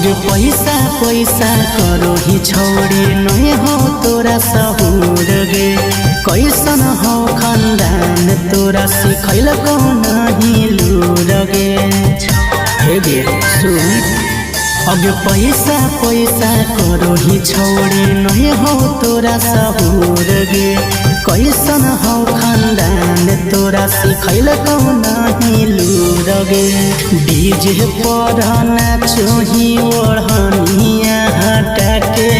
अगे पैसा पैसा करो ही छोड़ी नहीं हो तोरा सहूर गे कैसन हो खानदान तोरा सिखैल को नहीं लूर गे हे गे सुन अगे पैसा पैसा करो ही छोड़ी नहीं हो तोरा सहूर गे कैसन हो खानदान तोरा सिखैल को नहीं लूर गे डीजे पर नाचोही ओढ़निया हटा के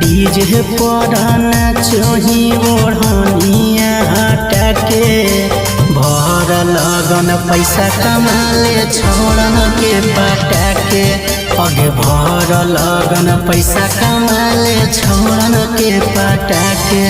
डीजे पर नाचोही ओढ़निया हटा के भर लगन पैसा कमाले छोड़न के पटा के अगे भर लगन पैसा कमाले छोड़न के पटा के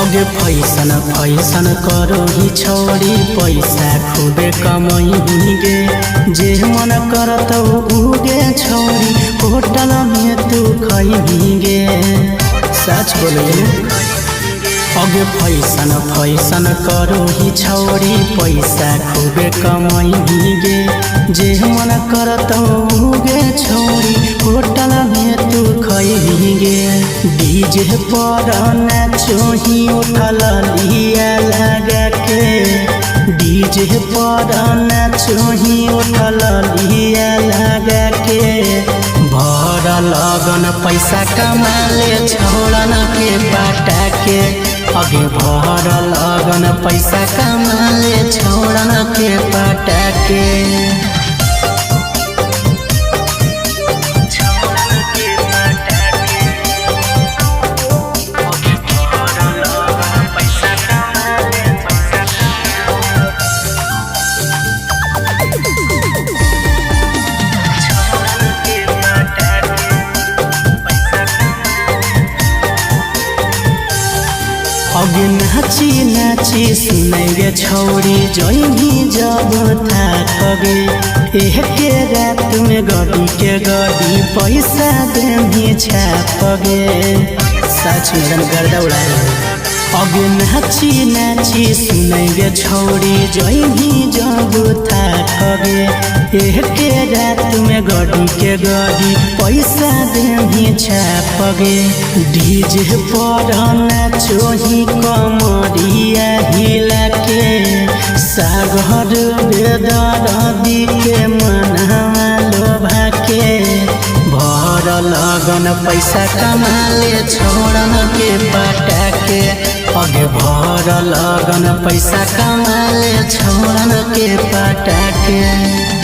अगे फैसन फैसन करो ही छोड़ी पैसा खूबे कमई गे जे मन करत उगे छोड़ी होटल में तू खई गे सच बोले अगे फैसन फैसन करो ही छोड़ी पैसा खूबे कमई गे जे मन करत उगे छोड़ी होटल में तू खई गे डीजे पर नाचोही उठल लिया लगा के डीजे पर नाचोही उठल लिया लगा के भर लगन पैसा कमाले छोड़न के बाटा के अगे भर लगन पैसा कमाले छोड़न के बाटा के अगे नाची नाची सुनैगे छोड़ी जइनी जब थाकगे एके रात में गड़ी के गड़ी पैसा देनी छापगे सच में गर्दा उड़ाए अगे नाची नाची सुनैगे छोड़ी जइनी जब थाकगे एके रात में गड़ी के गड़ी पैसा देनी छापगे डीजे पर नाचोही कमरिया हिला के सागर बेदर्दी के मनवा लोभा के भर लगन पैसा कमाले छोड़न के पटा के अगे भर लगन पैसा कमाले छोड़न के पटा के।